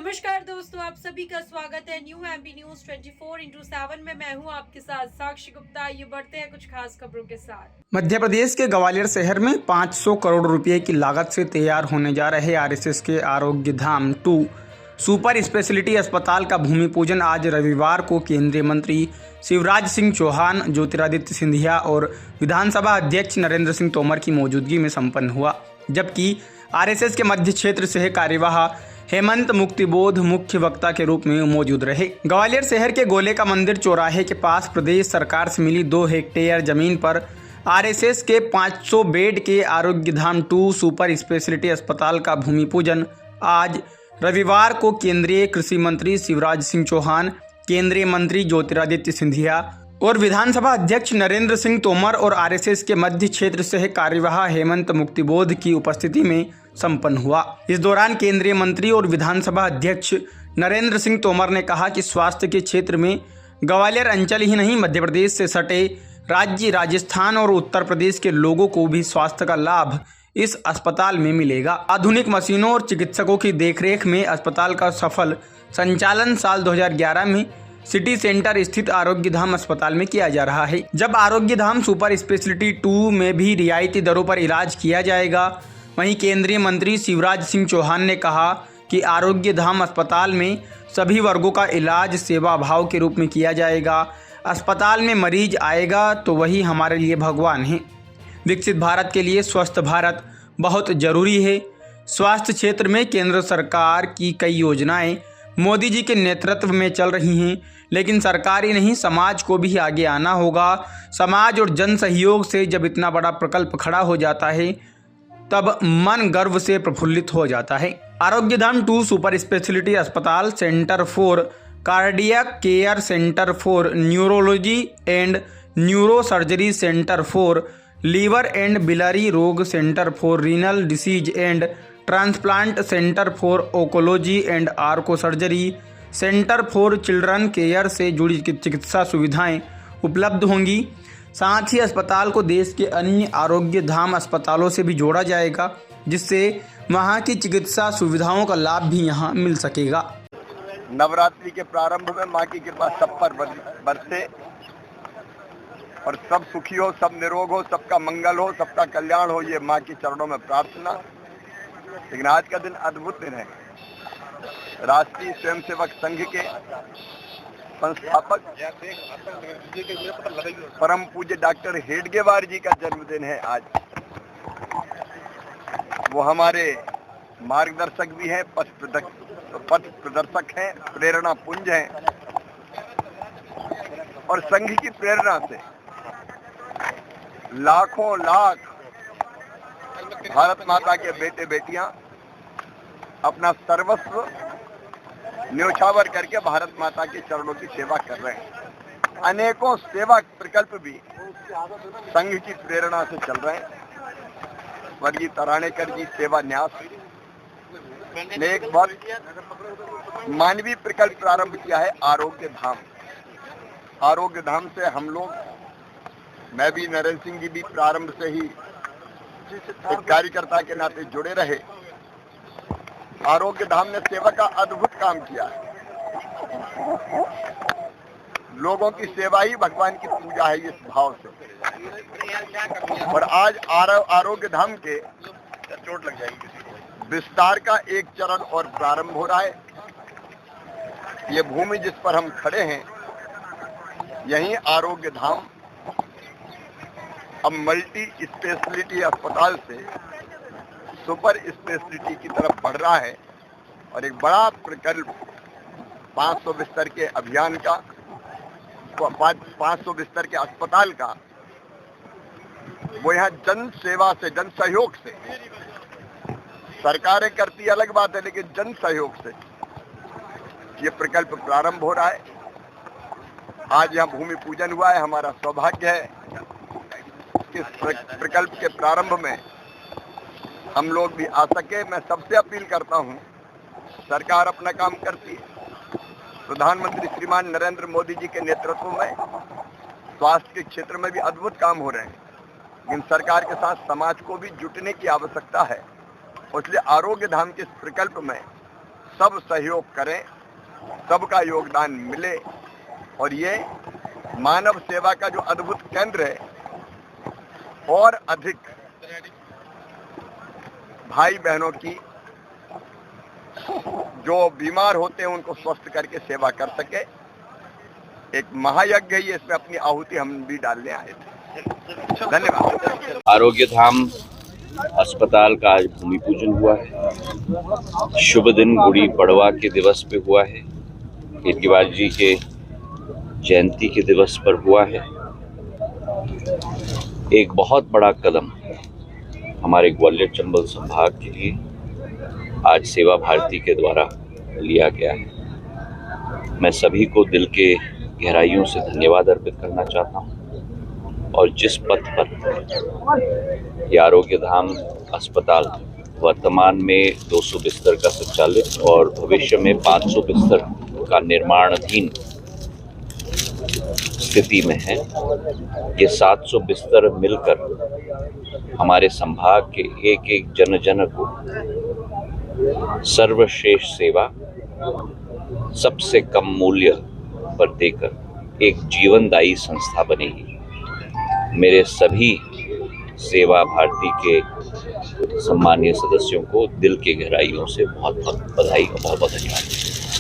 नमस्कार दोस्तों, आप सभी का स्वागत है न्यू एमपी न्यूज 24x7 में। मैं हूं आपके साथ साक्षी गुप्ता। ये बढ़ते हैं कुछ खास खबरों के साथ। मध्य प्रदेश के ग्वालियर शहर में 500 करोड़ रुपए की लागत से तैयार होने जा रहे आरएसएस के आरोग्य धाम 2 सुपर स्पेशलिटी अस्पताल का भूमि पूजन आज रविवार को केंद्रीय मंत्री शिवराज सिंह चौहान, ज्योतिरादित्य सिंधिया और विधानसभा अध्यक्ष नरेंद्र सिंह तोमर की मौजूदगी में संपन्न हुआ। जबकि आरएसएस के मध्य क्षेत्र से कार्यवाह हेमंत मुक्तिबोध मुख्य वक्ता के रूप में मौजूद रहे। ग्वालियर शहर के गोले का मंदिर चौराहे के पास प्रदेश सरकार से मिली 2 हेक्टेयर जमीन पर आरएसएस के 500 बेड के आरोग्य धाम 2 सुपर स्पेशलिटी अस्पताल का भूमि पूजन आज रविवार को केंद्रीय कृषि मंत्री शिवराज सिंह चौहान, केंद्रीय मंत्री ज्योतिरादित्य सिंधिया और विधानसभा अध्यक्ष नरेंद्र सिंह तोमर और आरएसएस के मध्य क्षेत्र से कार्यवाह हेमंत मुक्तिबोध की उपस्थिति में संपन्न हुआ। इस दौरान केंद्रीय मंत्री और विधानसभा अध्यक्ष नरेंद्र सिंह तोमर ने कहा कि स्वास्थ्य के क्षेत्र में ग्वालियर अंचल ही नहीं, मध्य प्रदेश से सटे राज्य राजस्थान और उत्तर प्रदेश के लोगों को भी स्वास्थ्य का लाभ इस अस्पताल में मिलेगा। आधुनिक मशीनों और चिकित्सकों की देखरेख में अस्पताल का सफल संचालन साल 2011 में सिटी सेंटर स्थित आरोग्य धाम अस्पताल में किया जा रहा है। जब आरोग्य धाम सुपर स्पेशलिटी 2 में भी रियायती दरों पर इलाज किया जाएगा। वहीं केंद्रीय मंत्री शिवराज सिंह चौहान ने कहा कि आरोग्य धाम अस्पताल में सभी वर्गों का इलाज सेवा भाव के रूप में किया जाएगा। अस्पताल में मरीज आएगा तो वही हमारे लिए भगवान है। विकसित भारत के लिए स्वस्थ भारत बहुत जरूरी है। स्वास्थ्य क्षेत्र में केंद्र सरकार की कई योजनाएं मोदी जी के नेतृत्व में चल रही हैं, लेकिन सरकार ही नहीं, समाज को भी आगे आना होगा। समाज और जन सहयोग से जब इतना बड़ा प्रकल्प खड़ा हो जाता है तब मन गर्व से प्रफुल्लित हो जाता है। आरोग्य धाम 2 सुपर स्पेशलिटी अस्पताल centre for cardiac care, centre for neurology and neuro surgery, centre for liver and biliary रोग, centre for renal disease and transplant, centre for oncology and onco surgery, centre for children care से जुड़ी चिकित्सा सुविधाएं उपलब्ध होंगी। साथ ही अस्पताल को देश के अन्य आरोग्य धाम अस्पतालों से भी जोड़ा जाएगा, जिससे वहां की चिकित्सा सुविधाओं का लाभ भी यहां मिल सकेगा। नवरात्रि के प्रारंभ में माँ की कृपा सब पर बरसे और सब सुखी हो, सब निरोग हो, सबका मंगल हो, सबका कल्याण हो, ये माँ के चरणों में प्रार्थना। लेकिन आज का दिन अद्भुत दिन है। राष्ट्रीय स्वयंसेवक संघ के संस्थापक परम पूज्य डॉक्टर हेडगेवार जी का जन्मदिन है आज। वो हमारे मार्गदर्शक भी हैं, पथ प्रदर्शक हैं, प्रेरणा पुंज हैं और संघ की प्रेरणा से लाखों लाख भारत माता के बेटे बेटियां अपना सर्वस्व न्योछावर करके भारत माता के चरणों की सेवा कर रहे हैं। अनेकों सेवा प्रकल्प भी संघ की प्रेरणा से चल रहे हैं। स्वर्गीय तरानेकर जी सेवा न्यास ने एक बहुत मानवीय प्रकल्प प्रारंभ किया है, आरोग्य धाम। आरोग्य धाम से हम लोग, मैं भी, नरेंद्र सिंह जी भी प्रारंभ से ही एक कार्यकर्ता के नाते जुड़े रहे। आरोग्य धाम ने सेवा का अद्भुत काम किया है। लोगों की सेवा ही भगवान की पूजा है, इस भाव से। और आज आरोग्य धाम के चोट लग जाएगी विस्तार का एक चरण और प्रारंभ हो रहा है। ये भूमि जिस पर हम खड़े हैं, यही आरोग्य धाम अब मल्टी स्पेशलिटी अस्पताल से सुपर स्पेशलिटी की तरफ बढ़ रहा है। और एक बड़ा प्रकल्प 500 बिस्तर के अभियान का, 500 बिस्तर के अस्पताल का, वो यहाँ जन सेवा से, जन सहयोग से, सरकारें करती अलग बात है, लेकिन जन सहयोग से ये प्रकल्प प्रारंभ हो रहा है। आज यहाँ भूमि पूजन हुआ है। हमारा सौभाग्य है कि इस प्रकल्प के प्रारंभ में हम लोग भी आ सके। मैं सबसे अपील करता हूँ, सरकार अपना काम करती है। प्रधानमंत्री श्रीमान नरेंद्र मोदी जी के नेतृत्व में स्वास्थ्य के क्षेत्र में भी अद्भुत काम हो रहे हैं, लेकिन सरकार के साथ समाज को भी जुटने की आवश्यकता है। इसलिए आरोग्य धाम के इस प्रकल्प में सब सहयोग करें, सबका योगदान मिले और ये मानव सेवा का जो अद्भुत केंद्र है और अधिक भाई बहनों की जो बीमार होते हैं उनको स्वस्थ करके सेवा कर सके। एक महायज्ञ है, इसमें अपनी आहुति हम भी डालने आए थे। धन्यवाद। आरोग्य धाम अस्पताल का आज भूमि पूजन हुआ है। शुभ दिन गुड़ी पड़वा के दिवस पे हुआ है। कीर्तिवाज जी के जयंती के दिवस पर हुआ है। एक बहुत बड़ा कदम हमारे ग्वालियर चंबल संभाग के लिए आज सेवा भारती के द्वारा लिया गया है। मैं सभी को दिल के गहराइयों से धन्यवाद अर्पित करना चाहता हूं और जिस पथ पर ये आरोग्य धाम अस्पताल वर्तमान में 200 बिस्तर का संचालित और भविष्य में 500 बिस्तर का निर्माणाधीन स्थिति में है, ये 700 बिस्तर मिलकर हमारे संभाग के एक एक जन जन को सर्वश्रेष्ठ सेवा सबसे कम मूल्य पर देकर एक जीवनदायी संस्था बनेगी। मेरे सभी सेवा भारती के सम्मानीय सदस्यों को दिल के गहराइयों से बहुत बहुत बधाई और बहुत बहुत धन्यवाद।